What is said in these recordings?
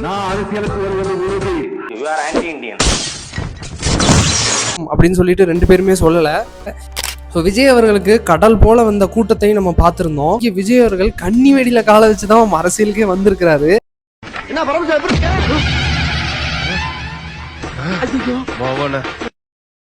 நான் அரசியலுக்கு வருவது உறுதி. You are anti-Indian. அப்படின்னு சொல்லிட்டு ரெண்டு பேருமே சொல்லலை. ஸோ விஜய் அவர்களுக்கு கடல் போல வந்த கூட்டத்தையும் நம்ம பார்த்துருந்தோம். விஜய் அவர்கள் கன்னி வெடியில காலை வச்சுதான் அரசியலுக்கே வந்திருக்கிறாரு.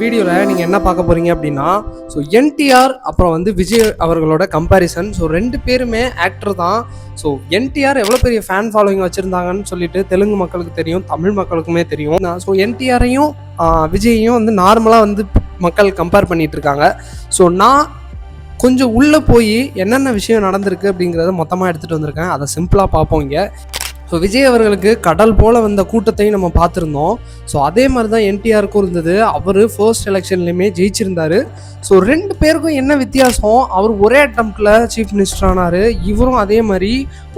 வீடியோவில் நீங்கள் என்ன பார்க்க போறீங்க அப்படின்னா, ஸோ என்டிஆர் அப்புறம் விஜய் அவர்களோட கம்பேரிசன். ஸோ ரெண்டு பேருமே ஆக்டர் தான். ஸோ என்டிஆர் எவ்வளோ பெரிய ஃபேன் ஃபாலோவிங் வச்சுருந்தாங்கன்னு சொல்லிட்டு தெலுங்கு மக்களுக்கு தெரியும், தமிழ் மக்களுக்குமே தெரியும். ஸோ என்டிஆரையும் விஜயையும் நார்மலாக மக்கள் கம்பேர் பண்ணிட்டு இருக்காங்க. ஸோ நான் கொஞ்சம் உள்ளே போய் என்னென்ன விஷயம் நடந்திருக்கு அப்படிங்கிறத மொத்தமாக எடுத்துகிட்டு வந்திருக்கேன். அதை சிம்பிளாக பார்ப்போம் இங்கே. ஸோ விஜய் அவர்களுக்கு கடல் போல் வந்த கூட்டத்தையும் நம்ம பார்த்துருந்தோம். ஸோ அதே மாதிரி தான் என்டிஆருக்கும் இருந்தது. அவர் ஃபர்ஸ்ட் எலெக்ஷன்லையுமே ஜெயிச்சிருந்தார். ஸோ ரெண்டு பேருக்கும் என்ன வித்தியாசம், அவர் ஒரே அட்டம்ப்டில் சீஃப் மினிஸ்டர் ஆனார், இவரும் அதே மாதிரி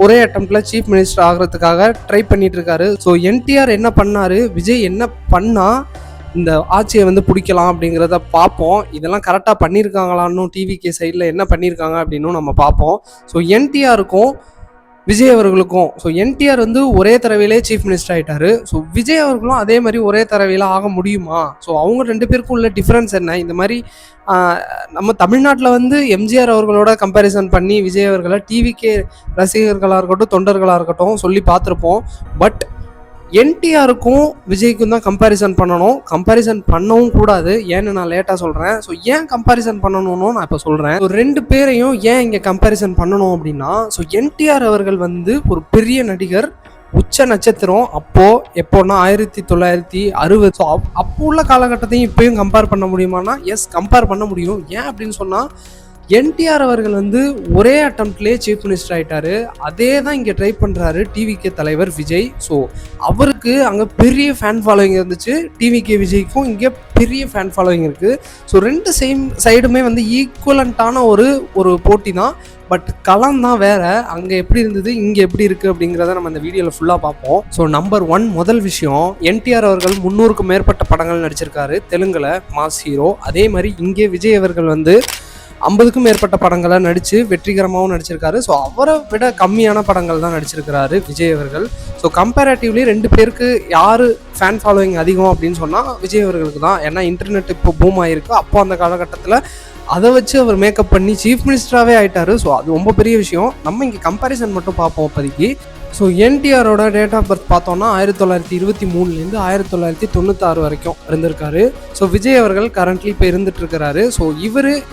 ஒரே அட்டம்ப்டில் சீஃப் மினிஸ்டர் ஆகிறதுக்காக ட்ரை பண்ணிட்டு இருக்காரு. ஸோ என்டிஆர் என்ன பண்ணார், விஜய் என்ன பண்ணால் இந்த ஆட்சியை பிடிக்கலாம் அப்படிங்கிறத பார்ப்போம். இதெல்லாம் கரெக்டாக பண்ணியிருக்காங்களான்னு டிவிகே சைடில் என்ன பண்ணியிருக்காங்க அப்படின்னும் நம்ம பார்ப்போம். ஸோ என்டிஆருக்கும் விஜய் அவர்களுக்கும், ஸோ என்டிஆர் ஒரே தடவையிலே சீஃப் மினிஸ்டர் ஆகிட்டாரு. ஸோ விஜய் அவர்களும் அதே மாதிரி ஒரே தடவையில் ஆக முடியுமா? ஸோ அவங்க ரெண்டு பேருக்கும் உள்ள டிஃப்ரென்ஸ் என்ன? இந்த மாதிரி நம்ம தமிழ்நாட்டில் எம்ஜிஆர் அவர்களோட கம்பேரிசன் பண்ணி விஜய் அவர்களை டிவிகே ரசிகர்களாக இருக்கட்டும், தொண்டர்களாக இருக்கட்டும் சொல்லி பார்த்துருப்போம். பட் என்டிஆருக்கும் விஜய்க்கும் தான் கம்பேரிசன் பண்ணணும். கம்பேரிசன் பண்ணவும் கூடாது. ஏன்னு நான் லேட்டாக சொல்கிறேன். ஸோ ஏன் கம்பேரிசன் பண்ணணும்னு நான் இப்போ சொல்கிறேன். ஸோ ரெண்டு பேரையும் ஏன் இங்கே கம்பேரிசன் பண்ணணும் அப்படின்னா, ஸோ என்டிஆர் அவர்கள் ஒரு பெரிய நடிகர், உச்ச நட்சத்திரம். எப்போன்னா 1960. ஸோ அப்போ உள்ள காலகட்டத்தையும் இப்போயும் கம்பேர் பண்ண முடியுமானா எஸ், கம்பேர் பண்ண முடியும். ஏன் அப்படின்னு சொன்னால், என்டிஆர் அவர்கள் ஒரே அட்டம்ப்ட்லேயே சீஃப் மினிஸ்டர் ஆகிட்டாரு. அதே தான் இங்கே ட்ரை பண்ணுறாரு டிவிகே தலைவர் விஜய். ஸோ அவருக்கு அங்கே பெரிய ஃபேன் ஃபாலோவிங் இருந்துச்சு. டிவிகே விஜய்க்கும் இங்கே பெரிய ஃபேன் ஃபாலோவிங் இருக்குது. ஸோ ரெண்டு சைடுமே ஈக்குவலண்ட்டான ஒரு போட்டி தான். பட் களம் தான் வேறு. அங்கே எப்படி இருந்தது, இங்கே எப்படி இருக்குது அப்படிங்கிறத நம்ம இந்த வீடியோவில் ஃபுல்லாக பார்ப்போம். ஸோ நம்பர் 1 முதல் விஷயம், என்டிஆர் அவர்கள் 300க்கும் மேற்பட்ட படங்கள் நடிச்சிருக்காரு தெலுங்கில், மாஸ் ஹீரோ. அதே மாதிரி இங்கே விஜய் அவர்கள் 50க்கும் மேற்பட்ட படங்களை நடித்து வெற்றிகரமாகவும் நடிச்சிருக்காரு. ஸோ அவரை விட கம்மியான படங்கள் தான் நடிச்சிருக்கிறாரு விஜய் அவர்கள். ஸோ கம்பேரேட்டிவ்லி ரெண்டு பேருக்கு யார் ஃபேன் ஃபாலோவிங் அதிகம் அப்படின்னு சொன்னால் விஜய் அவர்களுக்கு தான். ஏன்னா இன்டர்நெட் இப்போ பூம் ஆகிருக்கு. அப்போ அந்த காலகட்டத்தில் அதை வச்சு அவர் மேக்கப் பண்ணி சீஃப் மினிஸ்டராகவே ஆகிட்டாரு. ஸோ அது ரொம்ப பெரிய விஷயம். நம்ம இங்கே கம்பேரிசன் மட்டும் பார்ப்போம் இப்போதைக்கு. ஸோ என்டிஆரோட டேட் ஆஃப் பர்த் பார்த்தோன்னா 1923 1996 வரைக்கும் இருந்திருக்காரு. ஸோ விஜய் அவர்கள் கரண்ட்லி இப்போ இருந்துட்டு-இருக்கிறாரு. ஸோ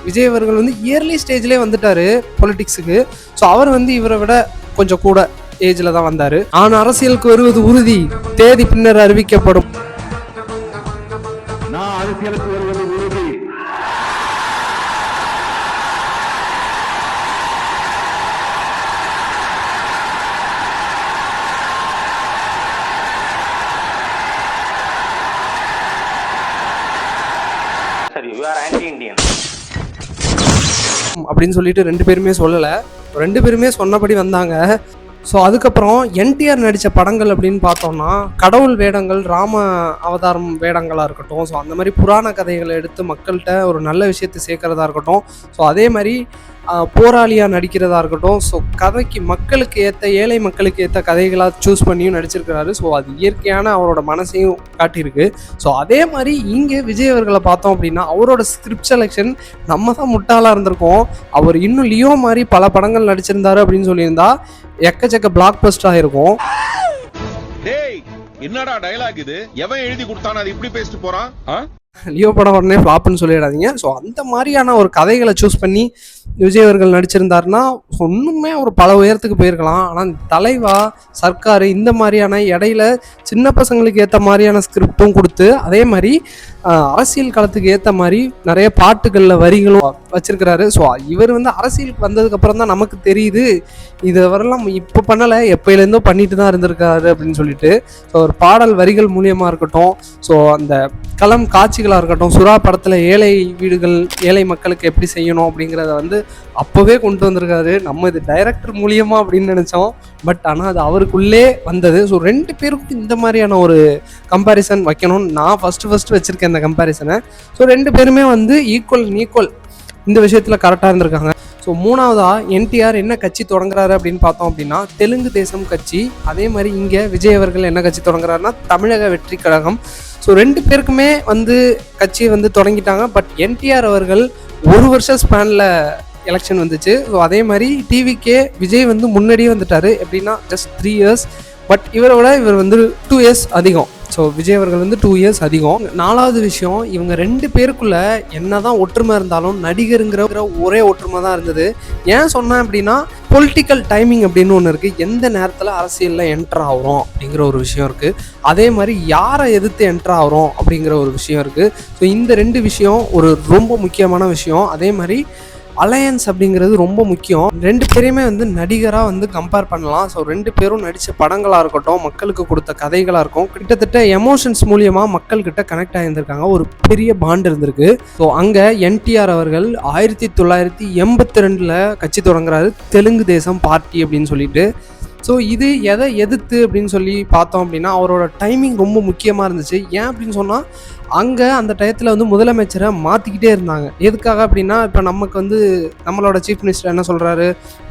விஜய் அவர்கள் இயர்லி ஸ்டேஜ்லேயே வந்துட்டாரு பொலிட்டிக்ஸுக்கு. ஸோ அவர் இவரை விட கொஞ்சம் கூட ஏஜில் தான் வந்தார். ஆனால் அரசியலுக்கு வருவது உறுதி, தேதி பின்னர் அறிவிக்கப்படும். நான் அரசியலுக்கு வருவது உறுதி. You are anti-Indian. அப்படின்னு சொல்லிட்டு ரெண்டு பேருமே சொல்லலை. ரெண்டு பேருமே சொன்னபடி வந்தாங்க. ஸோ அதுக்கப்புறம் என்டிஆர் நடித்த படங்கள் அப்படின்னு பார்த்தோம்னா, கடவுள் வேடங்கள், ராம அவதாரம் வேடங்களாக இருக்கட்டும், ஸோ அந்த மாதிரி புராண கதைகளை எடுத்து மக்கள்கிட்ட ஒரு நல்ல விஷயத்தை சேர்க்கறதா இருக்கட்டும், ஸோ அதே மாதிரி போராளியாக நடிக்கிறதா இருக்கட்டும், ஸோ கதைக்கு மக்களுக்கு ஏற்ற, ஏழை மக்களுக்கு ஏற்ற கதைகளாக சூஸ் பண்ணியும் நடிச்சிருக்கிறாரு. ஸோ அது இயற்கையான அவரோட மனசையும் காட்டியிருக்கு. ஸோ அதே மாதிரி இங்கே விஜய் அவர்களை பார்த்தோம் அப்படின்னா, அவரோட ஸ்கிரிப்ட் செலெக்ஷன் நம்ம தான் முட்டாளாக இருந்திருக்கோம். அவர் இன்னும் லியோ மாதிரி பல படங்கள் நடிச்சிருந்தாரு அப்படின்னு சொல்லியிருந்தா எக்கச்சக்க பிளாக் பஸ்டர் ஆயிருக்கும். என்னடா டயலாக் இது, எவன் எழுதி கொடுத்தானே அது இப்படி பேசிட்டு போறான்? லியோ படம் உடனே ஃப்ளாப்னு சொல்லிடாதீங்க. ஸோ அந்த மாதிரியான ஒரு கதைகளை சூஸ் பண்ணி விஜய் அவர்கள் நடிச்சிருந்தாருன்னா ஒன்றுமே ஒரு பல உயரத்துக்கு போயிருக்கலாம். ஆனால் தலைவா, சர்க்கார், இந்த மாதிரியான இடையில சின்ன பசங்களுக்கு ஏற்ற மாதிரியான ஸ்கிரிப்டும் கொடுத்து, அதே மாதிரி அரசியல் காலத்துக்கு ஏற்ற மாதிரி நிறைய பாட்டுகளில் வரிகளும் வச்சிருக்கிறாரு. ஸோ இவர் அரசியலுக்கு வந்ததுக்கப்புறம் தான் நமக்கு தெரியுது இதை வரலாம் இப்போ பண்ணலை, எப்போலேருந்தோ பண்ணிட்டு தான் இருந்திருக்காரு அப்படின்னு சொல்லிட்டு. ஸோ ஒரு பாடல் வரிகள் மூலியமாக இருக்கட்டும், ஸோ அந்த களம் காட்சிகளாக இருக்கட்டும், சுறா படத்தில் ஏழை வீடுகள், ஏழை மக்களுக்கு எப்படி செய்யணும் அப்படிங்கிறத அப்போவே கொண்டு வந்திருக்காரு. நம்ம இது டைரக்டர் மூலியமா அப்படின்னு நினைச்சோம். பட் ஆனால் அது அவருக்குள்ளே வந்தது. ஸோ ரெண்டு பேருக்கும் இந்த மாதிரியான ஒரு கம்பேரிசன் வைக்கணும்னு நான் ஃபர்ஸ்ட் வச்சிருக்கேன் இந்த கம்பேரிசனை. ஸோ ரெண்டு பேருமே ஈக்குவல் இந்த விஷயத்தில் கரெக்டாக இருந்திருக்காங்க. ஸோ மூணாவதாக என்டிஆர் என்ன கட்சி தொடங்குறாரு அப்படின்னு பார்த்தோம் அப்படின்னா தெலுங்கு தேசம் கட்சி. அதே மாதிரி இங்கே விஜய் அவர்கள் என்ன கட்சி தொடங்குறாருன்னா தமிழக வெற்றி கழகம். ஸோ ரெண்டு பேருக்குமே வந்து கட்சியை வந்து தொடங்கிட்டாங்க. பட் என்டிஆர் அவர்கள் 1 வருஷம் ஸ்பேனில் எலெக்ஷன் வந்துச்சு. ஸோ அதே மாதிரி டிவிக்கே விஜய் வந்து முன்னாடியே வந்துட்டார். எப்படின்னா ஜஸ்ட் 3 இயர்ஸ். பட் இவர் வந்து 2 இயர்ஸ் அதிகம். ஸோ விஜய் அவர்கள் வந்து 2 இயர்ஸ் அதிகம். 4வது விஷயம், இவங்க 2 பேருக்குள்ள என்னதான் ஒற்றுமை இருந்தாலும் நடிகருங்கிற ஒரே ஒற்றுமை தான் இருந்தது. ஏன் சொன்னேன் அப்படின்னா பொலிட்டிக்கல் டைமிங் அப்படின்னு ஒன்று இருக்குது. எந்த நேரத்தில் அரசியலில் என்ட்ரு ஆகிறோம் அப்படிங்கிற ஒரு விஷயம் இருக்குது. அதே மாதிரி யாரை எதிர்த்து என்ட்ரு ஆகிறோம் அப்படிங்கிற ஒரு விஷயம் இருக்குது. ஸோ இந்த 2 விஷயம் ஒரு ரொம்ப முக்கியமான விஷயம். அதே மாதிரி அலையன்ஸ் அப்படிங்கிறது ரொம்ப முக்கியம். 2 பேரையுமே வந்து நடிகராக வந்து கம்பேர் பண்ணலாம். ஸோ 2 பேரும் நடித்த படங்களாக இருக்கட்டும், மக்களுக்கு கொடுத்த கதைகளாக இருக்கும், கிட்டத்தட்ட எமோஷன்ஸ் மூலியமாக மக்கள்கிட்ட கனெக்ட் ஆகியிருந்திருக்காங்க. ஒரு பெரிய பாண்ட் இருந்திருக்கு. ஸோ அங்கே என்டிஆர் அவர்கள் 1982 கட்சி தொடங்குறாரு, தெலுங்கு தேசம் பார்ட்டி அப்படின்னு சொல்லிட்டு. ஸோ இது எதை எதிர்த்து அப்படின்னு சொல்லி பார்த்தோம் அப்படின்னா அவரோட டைமிங் ரொம்ப முக்கியமாக இருந்துச்சு. ஏன் அப்படின்னு சொன்னால் அங்கே அந்த டயத்தில் வந்து முதலமைச்சரை மாற்றிக்கிட்டே இருந்தாங்க. எதுக்காக அப்படின்னா இப்போ நமக்கு வந்து நம்மளோட சீஃப் மினிஸ்டர் என்ன சொல்கிறாரு,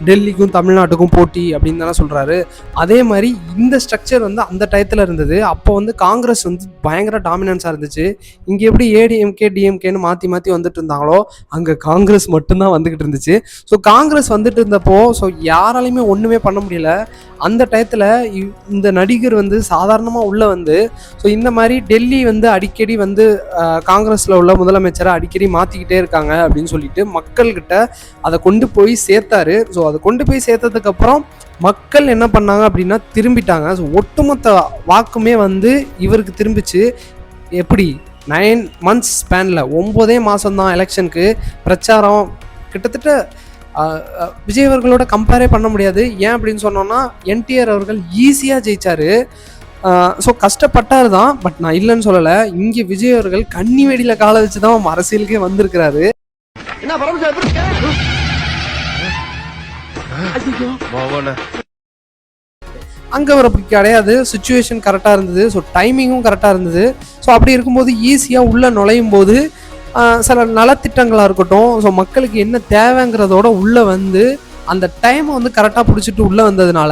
டெல்லிக்கும் தமிழ்நாட்டுக்கும் போட்டி அப்படின்னு தானே சொல்கிறாரு. அதே மாதிரி இந்த ஸ்ட்ரக்சர் வந்து அந்த டயத்தில் இருந்தது. அப்போ வந்து காங்கிரஸ் வந்து பயங்கர டாமினன்ஸாக இருந்துச்சு. இங்கே எப்படி ஏடிஎம்கே டிஎம்கேன்னு மாற்றி வந்துட்டு இருந்தாங்களோ அங்கே காங்கிரஸ் மட்டும்தான் வந்துக்கிட்டு இருந்துச்சு. ஸோ காங்கிரஸ் வந்துட்டு இருந்தப்போ ஸோ யாராலையுமே ஒன்றுமே பண்ண முடியல. அந்த டயத்தில் இந்த நடிகர் வந்து சாதாரணமாக உள்ளே வந்து ஸோ இந்த மாதிரி டெல்லி வந்து அடிக்கடி வந்து காங்கிரஸில் உள்ள முதலமைச்சரை அடிக்கடி மாற்றிக்கிட்டே இருக்காங்க அப்படின்னு சொல்லிட்டு மக்கள்கிட்ட அதை கொண்டு போய் சேர்த்தாரு. ஸோ அதை கொண்டு போய் சேர்த்ததுக்கப்புறம் மக்கள் என்ன பண்ணாங்க அப்படின்னா திரும்பிட்டாங்க. ஸோ ஒட்டுமொத்த வாக்குமே வந்து இவருக்கு திரும்பிச்சு. எப்படி 9 months ஸ்பேனில் 9 மாதம்தான் எலெக்ஷனுக்கு பிரச்சாரம். கிட்டத்தட்ட விஜய் அவர்களோட கம்பேரே பண்ண முடியாது. ஏன் அப்படின்னு சொன்னோன்னா என்டிஆர் அவர்கள் ஈஸியாக ஜெயிச்சார். ஸோ கஷ்டப்பட்டார் தான், பட் நான் இல்லைன்னு சொல்லலை. இங்கே விஜய் அவர்கள் கன்னி வெடியில் காலை வச்சு தான் அரசியலுக்கே வந்திருக்கிறாரு. அங்கே அவர் அப்படி கிடையாது. சுச்சுவேஷன் கரெக்டாக இருந்தது. ஸோ டைமிங்கும் கரெக்டாக இருந்தது. ஸோ அப்படி இருக்கும்போது ஈஸியாக உள்ளே நுழையும் போது சில நலத்திட்டங்களாக இருக்கட்டும், ஸோ மக்களுக்கு என்ன தேவைங்கிறதோட உள்ளே வந்து அந்த டைமை வந்து கரெக்டாக பிடிச்சிட்டு உள்ளே வந்ததுனால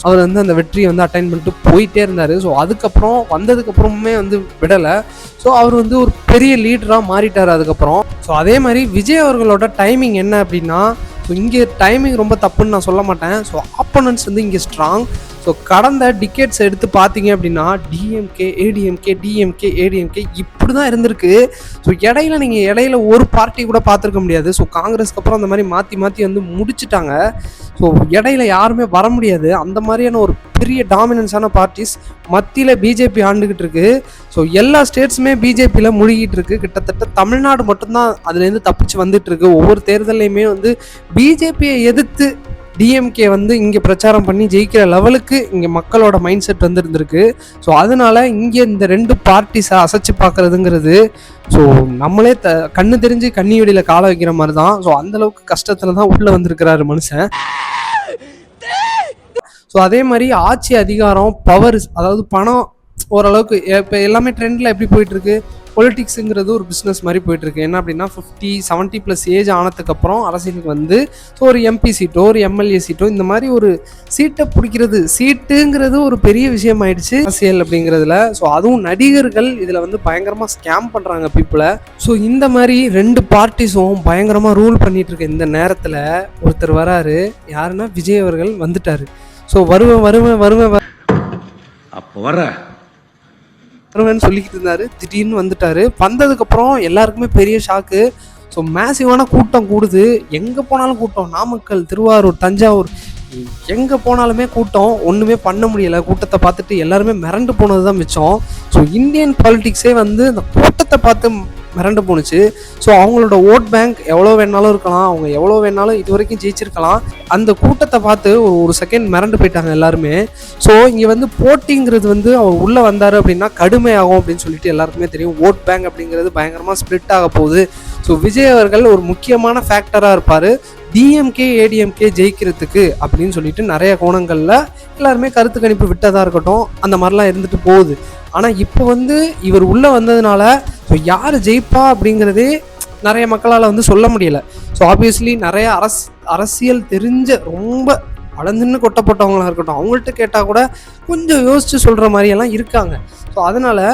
அவர் வந்து அந்த வெற்றியை வந்து அட்டைன் பண்ணிட்டு போயிட்டே இருந்தார். ஸோ அதுக்கப்புறம் வந்ததுக்கப்புறமே வந்து விடலை. ஸோ அவர் வந்து ஒரு பெரிய லீடராக மாறிட்டார் அதுக்கப்புறம். ஸோ அதே மாதிரி விஜய் அவர்களோட டைமிங் என்ன அப்படின்னா ஸோ இங்கே டைமிங் ரொம்ப தப்புன்னு நான் சொல்ல மாட்டேன். ஸோ ஆப்போனன்ட்ஸ் வந்து இங்கே ஸ்ட்ராங். ஸோ கடந்த டிகேட்ஸ் எடுத்து பார்த்தீங்க அப்படின்னா டிஎம்கே ஏடிஎம்கே இப்படி தான் இருந்திருக்கு. ஸோ இடையில ஒரு பார்ட்டி கூட பார்த்துருக்க முடியாது. ஸோ காங்கிரஸ்க்கு அப்புறம் அந்த மாதிரி மாற்றி வந்து முடிச்சுட்டாங்க. ஸோ இடையில யாருமே வர முடியாது. அந்த மாதிரியான ஒரு பெரிய டாமினன்ஸான பார்ட்டிஸ் மத்தியில் பிஜேபி ஆண்டுகிட்டு இருக்கு. ஸோ எல்லா ஸ்டேட்ஸுமே பிஜேபியில் முழுகிட்டு இருக்கு. கிட்டத்தட்ட தமிழ்நாடு மட்டும்தான் அதுலேருந்து தப்பிச்சு வந்துட்டு இருக்கு. ஒவ்வொரு தேர்தலையுமே வந்து பிஜேபியை எதிர்த்து டிஎம்கே வந்து இங்கே பிரச்சாரம் பண்ணி ஜெயிக்கிற லெவலுக்கு இங்கே மக்களோட மைண்ட் செட் வந்து இருந்திருக்கு. ஸோ அதனால இங்கே இந்த 2 பார்ட்டிஸை அசைச்சு பார்க்குறதுங்கிறது ஸோ நம்மளே கண்ணு தெரிஞ்சு கண்ணி வெடியில் காலை வைக்கிற மாதிரி தான். ஸோ அந்தளவுக்கு கஷ்டத்தில் தான் உள்ளே வந்திருக்கிறாரு மனுஷன். ஸோ அதே மாதிரி ஆட்சி அதிகாரம் பவர், அதாவது பணம் ஓரளவுக்கு இப்போ எல்லாமே ட்ரெண்டில் எப்படி போயிட்டுருக்கு, பொலிட்டிக்ஸுங்கிறது ஒரு பிஸ்னஸ் மாதிரி போயிட்டுருக்கு. என்ன அப்படின்னா 50-70+ ஏஜ் ஆனதுக்கப்புறம் அரசியலுக்கு வந்து ஸோ ஒரு எம்பி சீட்டோ ஒரு எம்எல்ஏ சீட்டோ இந்த மாதிரி ஒரு சீட்டை பிடிக்கிறது, சீட்டுங்கிறது ஒரு பெரிய விஷயம் ஆயிடுச்சு அரசியல் அப்படிங்கிறதுல. ஸோ அதுவும் நடிகர்கள் இதில் வந்து பயங்கரமாக ஸ்கேம் பண்ணுறாங்க பீப்புளை. ஸோ இந்த மாதிரி 2 பார்ட்டிஸும் பயங்கரமாக ரூல் பண்ணிட்டு இருக்க இந்த நேரத்தில் ஒருத்தர் வராரு. யாருன்னா விஜய் அவர்கள் வந்துட்டார். ஸோ வருவேன் அப்போ வருவேன்னு சொல்லிக்கிட்டு இருந்தாரு. திடீர்னு வந்துட்டாரு. வந்ததுக்கப்புறம் எல்லாருக்குமே பெரிய ஷாக்கு. ஸோ மேசிவான கூட்டம் கூடுது. எங்கே போனாலும் கூட்டம். நாமக்கல், திருவாரூர், தஞ்சாவூர் எங்கே போனாலுமே கூட்டம். ஒன்றுமே பண்ண முடியலை. கூட்டத்தை பார்த்துட்டு எல்லாருமே மிரண்டு போனது தான் மிச்சம். ஸோ இந்தியன் பாலிட்டிக்ஸே வந்து அந்த கூட்டத்தை பார்த்து மிரண்டு போணுச்சு. ஸோ அவங்களோட ஓட் பேங்க் எவ்வளோ வேணாலும் இருக்கலாம், அவங்க எவ்வளோ வேணாலும் இது வரைக்கும் ஜெயிச்சிருக்கலாம். அந்த கூட்டத்தை பார்த்து ஒரு செகண்ட் மிரண்டு போயிட்டாங்க எல்லாருமே. ஸோ இங்கே வந்து போட்டிங்கிறது வந்து அவர் உள்ளே வந்தார் அப்படின்னா கடுமையாகும் அப்படின்னு சொல்லிட்டு எல்லாருக்குமே தெரியும். ஓட் பேங்க் அப்படிங்கிறது பயங்கரமாக ஸ்ப்ளிட் ஆக போகுது. ஸோ விஜய் அவர்கள் ஒரு முக்கியமான ஃபேக்டராக இருப்பார் டிஎம்கே ஏடிஎம்கே ஜெயிக்கிறதுக்கு அப்படின்னு சொல்லிட்டு நிறைய கோணங்களில் எல்லாருமே கருத்து கணிப்பு விட்டதாக இருக்கட்டும், அந்த மாதிரிலாம் இருந்துட்டு போகுது. ஆனால் இப்போ வந்து இவர் உள்ளே வந்ததுனால ஸோ யார் ஜெயிப்பா அப்படிங்கிறதே நிறைய மக்களால் வந்து சொல்ல முடியல. ஸோ ஆப்வியஸ்லி நிறைய அரசியல் தெரிஞ்ச ரொம்ப வளர்ந்துன்னு கொட்டப்பட்டவங்களாக இருக்கட்டும், அவங்கள்ட்ட கேட்டால் கூட கொஞ்சம் யோசித்து சொல்கிற மாதிரியெல்லாம் இருக்காங்க. ஸோ அதனால்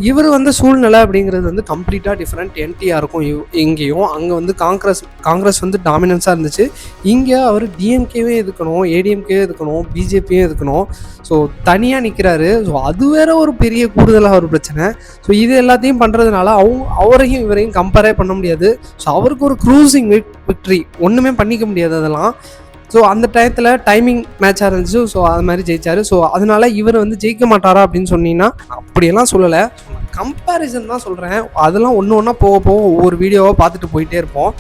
இவர் வந்து சூழ்நிலை அப்படிங்கிறது வந்து கம்ப்ளீட்டாக டிஃப்ரெண்ட். என்டிஆருக்கும் இங்கேயும் அங்கே வந்து காங்கிரஸ் வந்து டாமினன்ஸாக இருந்துச்சு. இங்கே அவர் டிஎம்கேவே எதுக்கணும், ஏடிஎம்கேவே எதுக்கணும், பிஜேபியும் எதுக்கணும். ஸோ தனியாக நிற்கிறாரு. ஸோ அது வேற ஒரு பெரிய கூடுதலாக ஒரு பிரச்சனை. ஸோ இது எல்லாத்தையும் பண்ணுறதுனால அவரையும் இவரையும் கம்பேரே பண்ண முடியாது. ஸோ அவருக்கு ஒரு க்ரூசிங் விக்ட்ரி, ஒன்றுமே பண்ணிக்க முடியாது அதெல்லாம். ஸோ அந்த டயத்தில் டைமிங் மேட்சாக இருந்துச்சு. ஸோ அது மாதிரி ஜெயிச்சார். ஸோ அதனால இவர் வந்து ஜெயிக்க மாட்டாரா அப்படின்னு சொன்னீங்கன்னா அப்படியெல்லாம் சொல்லலை. கம்பேரிசன் தான் சொல்கிறேன். அதெல்லாம் ஒன்று ஒன்றா போக ஒவ்வொரு வீடியோவாக பார்த்துட்டு போயிட்டே இருப்போம்.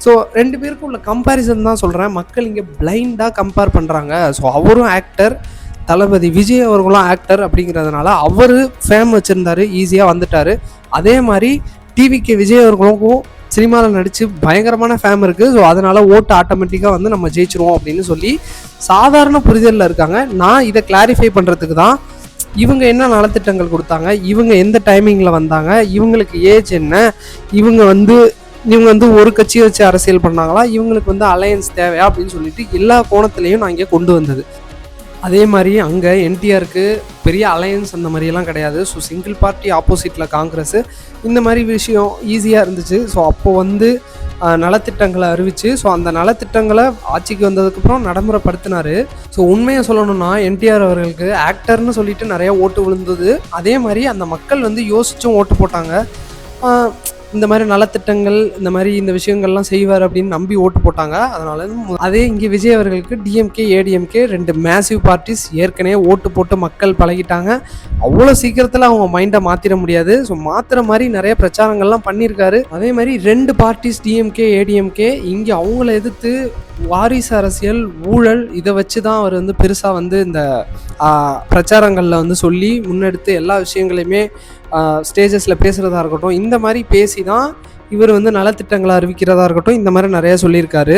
ஸோ 2 பேருக்கும் உள்ள கம்பேரிசன் தான் சொல்கிறேன். மக்கள் இங்கே பிளைண்டாக கம்பேர் பண்ணுறாங்க. ஸோ அவரும் ஆக்டர், தளபதி விஜய் அவர்களும் ஆக்டர் அப்படிங்கிறதுனால அவர் ஃபேம் வச்சுருந்தார், ஈஸியாக வந்துட்டார். அதே மாதிரி டிவிகே விஜய் அவர்களுக்கும் சினிமாவில் நடித்து பயங்கரமான ஃபேம் இருக்குது. ஸோ அதனால் ஓட்டு ஆட்டோமேட்டிக்காக வந்து நம்ம ஜெயிச்சிருவோம் அப்படின்னு சொல்லி சாதாரண புரிதலில் இருக்காங்க. நான் இதை கிளாரிஃபை பண்ணுறதுக்கு தான் இவங்க என்ன நலத்திட்டங்கள் கொடுத்தாங்க, இவங்க எந்த டைமிங்கில் வந்தாங்க, இவங்களுக்கு ஏஜ் என்ன, இவங்க வந்து ஒரு கட்சியை வச்சு அரசியல் பண்ணாங்களா, இவங்களுக்கு வந்து அலையன்ஸ் தேவையா அப்படின்னு சொல்லிட்டு எல்லா கோணத்துலேயும் நான் இங்கே கொண்டு வந்தது. அதே மாதிரி அங்கே என்டிஆருக்கு பெரிய அலையன்ஸ் அந்த மாதிரியெல்லாம் கிடையாது. ஸோ சிங்கிள் பார்ட்டி ஆப்போசிட்டில் காங்கிரஸ், இந்த மாதிரி விஷயம் ஈஸியாக இருந்துச்சு. ஸோ அப்போது வந்து நலத்திட்டங்களை அறிவிச்சு, ஸோ அந்த நலத்திட்டங்களை ஆட்சிக்கு வந்ததுக்கப்புறம் நடைமுறைப்படுத்தினார். ஸோ உண்மையை சொல்லணும்னா என்டிஆர் அவர்களுக்கு ஆக்டர்னு சொல்லிட்டு நிறையா ஓட்டு விழுந்தது. அதே மாதிரி அந்த மக்கள் வந்து யோசிச்சும் ஓட்டு போட்டாங்க. இந்த மாதிரி நலத்திட்டங்கள், இந்த மாதிரி இந்த விஷயங்கள்லாம் செய்வார் அப்படின்னு நம்பி ஓட்டு போட்டாங்க. அதனால அதே இங்கே விஜய் அவர்களுக்கு டிஎம்கே ஏடிஎம்கே 2 மேசிவ் பார்ட்டிஸ் ஏற்கனவே ஓட்டு போட்டு மக்கள் பழகிட்டாங்க. அவ்வளோ சீக்கிரத்தில் அவங்க மைண்டை மாற்றிட முடியாது. ஸோ மாற்றுற மாதிரி நிறைய பிரச்சாரங்கள்லாம் பண்ணியிருக்காரு. அதே மாதிரி 2 பார்ட்டிஸ் டிஎம்கே ஏடிஎம்கே இங்கே அவங்கள எதிர்த்து வாரிசு அரசியல், ஊழல், இதை வச்சு தான் அவர் வந்து பெருசாக வந்து இந்த பிரச்சாரங்களில் வந்து சொல்லி முன்னெடுத்து எல்லா விஷயங்களையுமே ஸ்டேஜஸில் பேசுகிறதா இருக்கட்டும், இந்த மாதிரி பேசி தான் இவர் வந்து நலத்திட்டங்களை அறிவிக்கிறதா இருக்கட்டும், இந்த மாதிரி நிறையா சொல்லியிருக்காரு.